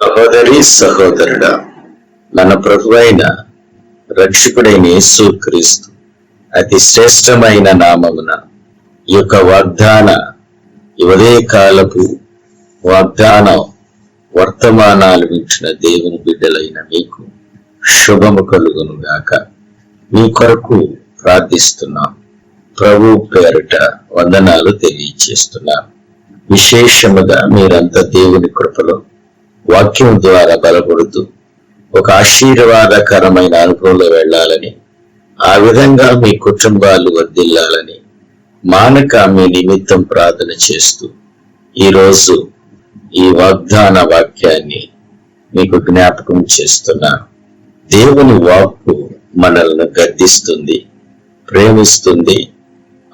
సహోదరి సహోదరుడా, మన ప్రభువైన రక్షకుడైన యేసుక్రీస్తు అతి శ్రేష్టమైన నామమున ఈ యొక్క ఉదయకాలపు వాగ్దాన వర్తమానాలు వింటున్న దేవుని బిడ్డలైన మీకు శుభము కలుగును గాక. మీ కొరకు ప్రార్థిస్తున్నాం. ప్రభు పేరిట వందనాలు తెలియచేస్తున్నాం. విశేషముగా మీరంతా దేవుని కృపలో వాక్యం ద్వారా బలపడుతూ ఒక ఆశీర్వాదకరమైన అనుభవంలో వెళ్ళాలని, ఆ విధంగా మీ కుటుంబాలు వర్ధిల్లాలని మానక మీ నిమిత్తం ప్రార్థన చేస్తూ ఈరోజు ఈ వాగ్దాన వాక్యాన్ని మీకు జ్ఞాపకం చేస్తున్నాను. దేవుని వాక్కు మనల్ని గద్దిస్తుంది, ప్రేమిస్తుంది,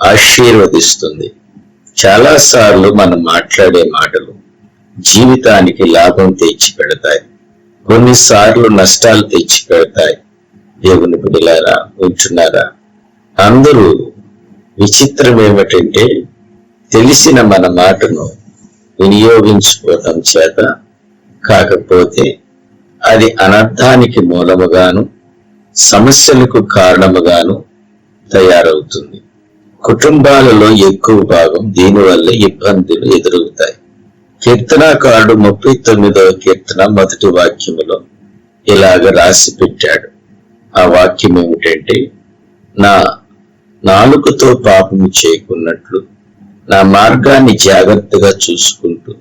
ఆశీర్వదిస్తుంది. చాలాసార్లు మనం మాట్లాడే మాటలు జీవితానికి లాభం తెచ్చి పెడతాయి, కొన్నిసార్లు నష్టాలు తెచ్చి పెడతాయి. దేవుని బిడ్డలారా, వింటున్నారా? అందరూ విచిత్రం ఏమిటంటే తెలిసిన మన మాటను వినియోగించుకోవటం చేత కాకపోతే అది అనర్థానికి మూలముగాను సమస్యలకు కారణముగాను తయారవుతుంది. కుటుంబాలలో ఎక్కువ భాగం దీనివల్ల ఇబ్బందులు ఎదురవుతాయి. కీర్తనాకారుడు 39వ కీర్తన మొదటి వాక్యములో ఇలాగ రాసి పెట్టాడు. ఆ వాక్యం ఏమిటంటే, నా నాలుకతో పాపము చేయకున్నట్లు నా మార్గాన్ని జాగ్రత్తగా చూసుకుంటూ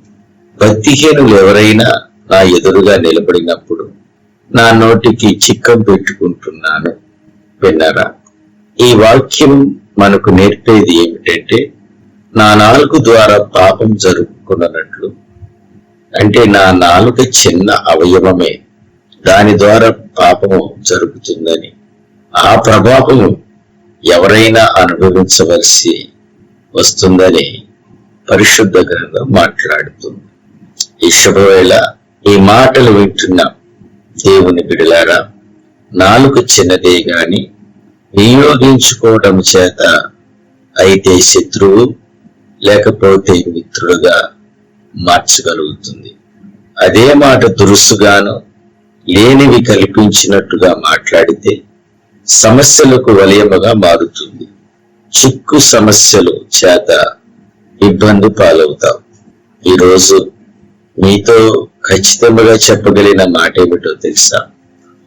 భక్తిహీనులు ఎవరైనా నా ఎదురుగా నిలబడినప్పుడు నా నోటికి చిక్కం పెట్టుకుంటున్నాను. విన్నారా? ఈ వాక్యం మనకు నేర్పేది ఏమిటంటే, నా నాలుక ద్వారా పాపం జరుపుకున్నట్లు, అంటే నా నాలుక చిన్న అవయవమే, దాని ద్వారా పాపము జరుగుతుందని, ఆ ప్రభావము ఎవరైనా అనుభవించవలసి వస్తుందని పరిశుద్ధ గ్రంథం మాట్లాడుతుంది. ఈ శుభవేళ ఈ మాటలు వింటున్న దేవుని బిడ్డలారా, నాలుక చిన్నదే గాని వినియోగించుకోవడం చేత అయితే శత్రువు లేకపోతే మిత్రుడుగా మార్చగలుగుతుంది. అదే మాట దురుసుగాను లేనివి కల్పించినట్టుగా మాట్లాడితే సమస్యలకు వలయముగా మారుతుంది. చిక్కు సమస్యలు చేత ఇబ్బంది పాలవుతాం. ఈరోజు మీతో ఖచ్చితంగా చెప్పగలిగిన మాట ఏమిటో తెలుసా?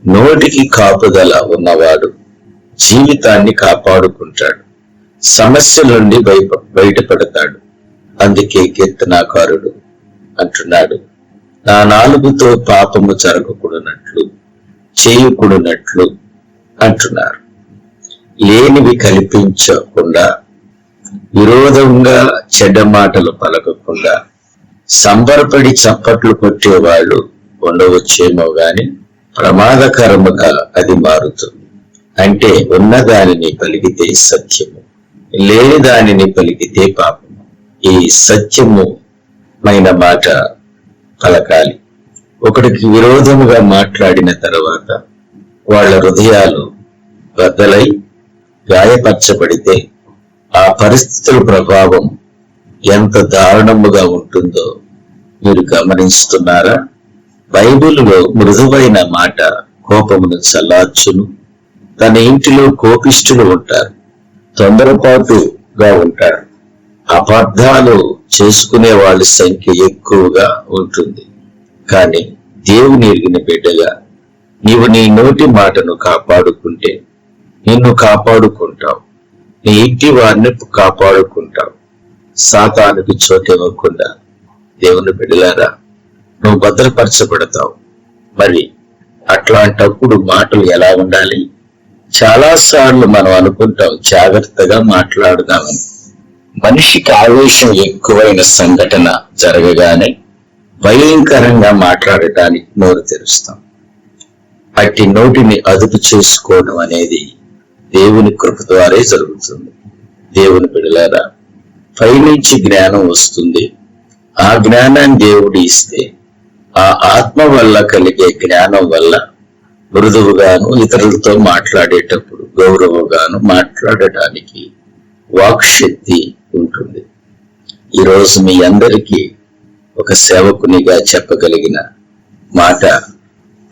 నోటికి కాపుదల ఉన్నవాడు జీవితాన్ని కాపాడుకుంటాడు, సమస్యల నుండి బయటపడతాడు. అందుకే కీర్తనాకారుడు అంటున్నాడు, నా నాలుగుతో పాపము జరగకూడనట్లు చేయకూడనట్లు అంటున్నారు. లేనివి కల్పించకుండా, విరోధంగా చెడ్డ మాటలు పలకకుండా, సంబరపడి చప్పట్లు కొట్టేవాళ్ళు ఉండవచ్చేమో గాని ప్రమాదకరముగా అది మారుతుంది. అంటే ఉన్నదానిని పలికితే సత్యము, లేని దానిని పలికితే పాపము. ఈ సత్యమైన మాట పలకాలి. ఒకటికి విరోధముగా మాట్లాడిన తర్వాత వాళ్ళ హృదయాలు బద్దలై గాయపరచబడితే ఆ పరిస్థితుల ప్రభావం ఎంత దారుణముగా ఉంటుందో మీరు గమనిస్తున్నారా? బైబిల్లో మృదువైన మాట కోపమును చల్లార్చును. తన ఇంటిలో కోపిష్ఠులు ఉంటారు, తొందరపాటుగా ఉంటారు, అబద్ధాలు చేసుకునే వాళ్ళ సంఖ్య ఎక్కువగా ఉంటుంది. కానీ దేవుని ఎరిగిన బిడ్డగా నీవు నీ నోటి మాటను కాపాడుకుంటే నిన్ను కాపాడుకుంటావు, నీ ఇంటి వారిని కాపాడుకుంటావు. సాతానుకు చోటివ్వకుండా దేవుని బిడ్డలారా నువ్వు భద్రపరచబడతావు. మరి అట్లాంటప్పుడు మాటలు ఎలా ఉండాలి? చాలా సార్లు మనం అనుకుంటాం జాగ్రత్తగా మాట్లాడుదామని. మనిషికి ఆవేశం ఎక్కువైన సంఘటన జరగగానే భయంకరంగా మాట్లాడటానికి నోరు తెరుస్తాం. అట్టి నోటిని అదుపు చేసుకోవడం అనేది దేవుని కృప ద్వారే జరుగుతుంది. దేవుని బిడ్డలారా, పైనుంచి జ్ఞానం వస్తుంది. ఆ జ్ఞానాన్ని దేవుడు ఇస్తే ఆ ఆత్మ వల్ల కలిగే జ్ఞానం వల్ల మృదువుగాను ఇతరులతో మాట్లాడేటప్పుడు గౌరవంగాను మాట్లాడటానికి వాక్శక్తి ఉంటుంది. ఈరోజు మీ అందరికీ ఒక సేవకునిగా చెప్పగలిగిన మాట,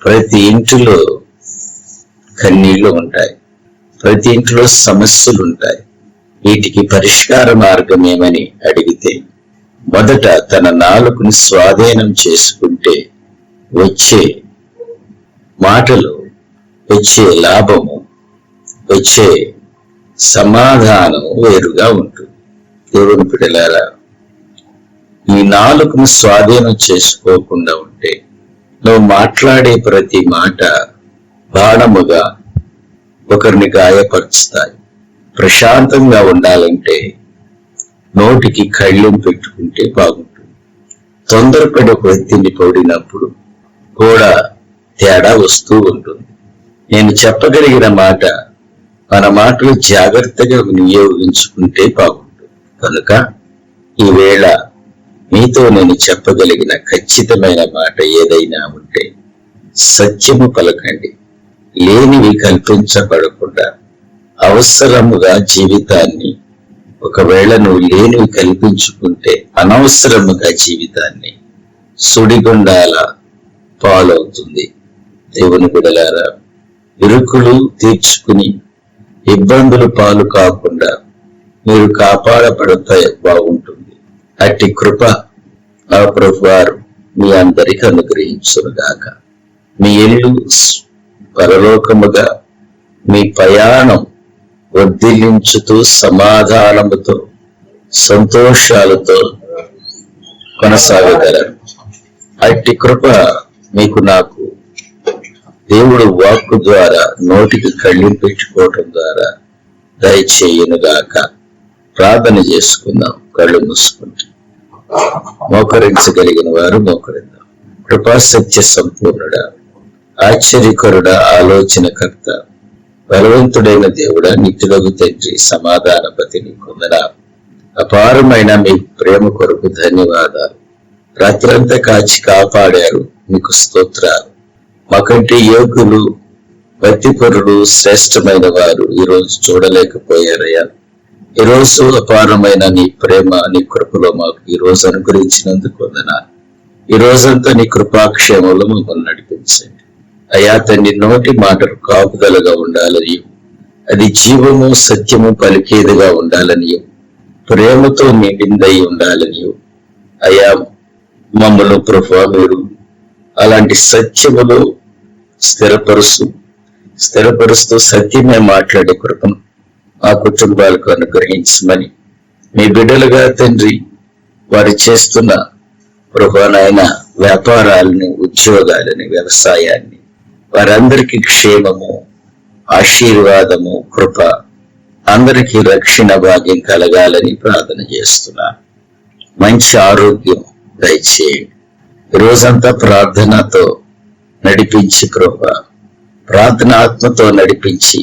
ప్రతి ఇంటిలో కన్నీళ్లు ఉంటాయి, ప్రతి ఇంట్లో సమస్యలు ఉంటాయి. వీటికి పరిష్కార మార్గం ఏమని అడిగితే, మొదట తన నాలుకను స్వాధీనం చేసుకుంటే వచ్చే మాటలు, వచ్చే లాభము, వచ్చే సమాధానం వేరుగా ఉంటుంది. దేవుని బిడ్డలారా, ఈ నాలుకను స్వాధీనం చేసుకోకుండా ఉంటే నువ్వు మాట్లాడే ప్రతి మాట బాణముగా ఒకరిని గాయపరుస్తాయి. ప్రశాంతంగా ఉండాలంటే నోటికి కళ్ళెం పెట్టుకుంటే బాగుంటుంది. తొందరపడి ఒక వ్యక్తిని పొడినప్పుడు కూడా తేడా వస్తూ ఉంటుంది. నేను చెప్పగలిగిన మాట, మన మాటలు జాగ్రత్తగా వినియోగించుకుంటే బాగుంటుంది. కనుక ఈవేళ మీతో నేను చెప్పగలిగిన ఖచ్చితమైన మాట ఏదైనా ఉంటే, సత్యము పలకండి. లేనివి కల్పించబడకుండా అవసరముగా జీవితాన్ని, ఒకవేళ నువ్వు లేనివి కల్పించుకుంటే అనవసరముగా జీవితాన్ని సుడిగుండాల పాలవుతుంది. దేవుని బిడ్డలారా, ఇరుకులు తీర్చుకుని ఇబ్బందులు పాలు కాకుండా మీరు కాపాడబడితే బాగుంటుంది. అట్టి కృప నా ప్రభువారు మీ అందరికి అనుగ్రహించునుగాక. మీ ఇల్లు పరలోకముగా, మీ ప్రయాణం వర్ధిల్లించుతూ సమాధానముతో సంతోషాలతో కొనసాగగలరు. అట్టి కృప మీకు నాకు దేవుడు వాక్కు ద్వారా, నోటికి కళ్ళెం పెట్టుకోవటం ద్వారా దయచేయునుగాక. ప్రార్థన చేసుకుందాం. కళ్ళు మూసుకుంటాం. మోకరించగలిగిన వారు మోకరిద్దాం. కృపా సత్య సంపూర్ణుడా, ఆశ్చర్యకరుడా, ఆలోచనకర్త, బలవంతుడైన దేవుడా, నిత్యుడగు తండ్రి, సమాధానపతి, నీ కొందనాలు. అపారమైన మీ ప్రేమ కొరకు ధన్యవాదాలు. రాత్రంతా కాచి కాపాడారు, మీకు స్తోత్రాలు. మాకంటే యోగులు, భక్తిపరులు, శ్రేష్టమైన వారు ఈరోజు చూడలేకపోయారయ్యా. ఈరోజు అపారమైన నీ ప్రేమ, నీ కృపలో మాకు ఈరోజు అనుగ్రహించినందుకు వందనాలు. ఈ రోజంతా నీ కృపాక్షేమంలో మమ్మల్ని నడిపించండి అయ్యా. తండ్రి, నోటి మాటలు కాపుదలగా ఉండాలని, అది జీవము సత్యము పలికేదిగా ఉండాలని, ప్రేమతో నిండిందై ఉండాలని అయ్యా. మమ్మల్ని ప్రభువా మీరు అలాంటి సత్యములో స్థిరపరుస్తూ సత్యమే మాట్లాడే కృపను ఆ కుటుంబాలకు అనుగ్రహించమని, మీ బిడ్డలుగా తండ్రి వారు చేస్తున్న ప్రభువైన వ్యాపారాలను, ఉద్యోగాలని, వ్యవసాయాన్ని, వారందరికీ క్షేమము, ఆశీర్వాదము, కృప, అందరికీ రక్షణ భాగ్యం కలగాలని ప్రార్థన చేస్తున్నాను. మంచి ఆరోగ్యం దయచేయండి. రోజంతా ప్రార్థనతో నడిపించి ప్రభువా, ప్రార్థన ఆత్మతో నడిపించి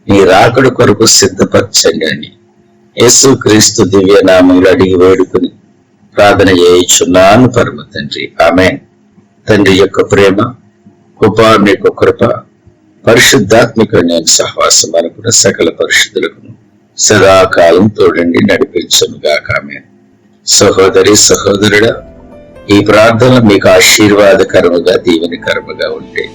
నీ రాకడ కొరకు సిద్ధపరచండి అని యేసుక్రీస్తు దివ్య నామములో అడిగి వేడుకుని ప్రార్థన చేయుచున్నాను పరమ తండ్రి. ఆమేన్. తండ్రి యొక్క ప్రేమ, కుమారుని యొక్క కృప, పరిశుద్ధాత్మిక నేను సహవాసం అనుకున్న సకల పరిశుద్ధులకు సదాకాలం తోడండి నడిపించునుగాక. ఆమేన్. సహోదరి, సహోదరుడా, ఈ ప్రార్థనలు మీకు ఆశీర్వాదకరముగా, దీవెనకరముగా ఉంటే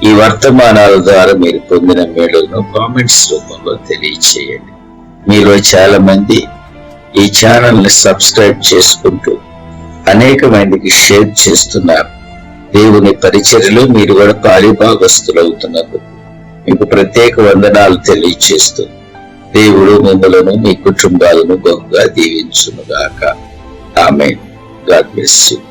ఈ వర్తమానాల ద్వారా మీరు పొందిన మేలును కామెంట్స్ రూపంలో తెలియచేయండి. మీలో చాలా మంది ఈ ఛానల్ ని సబ్స్క్రైబ్ చేసుకుంటూ అనేక మందికి షేర్ చేస్తున్నారు. దేవుని పరిచర్యలో మీరు కూడా పాలిభాగస్తులవుతున్నందుకు మీకు ప్రత్యేక వందనాలు తెలియచేస్తూ దేవుడు మిమ్మలను, మీ కుటుంబాలను బహుగా దీవించునుగాక. ఆమేన్. God bless you.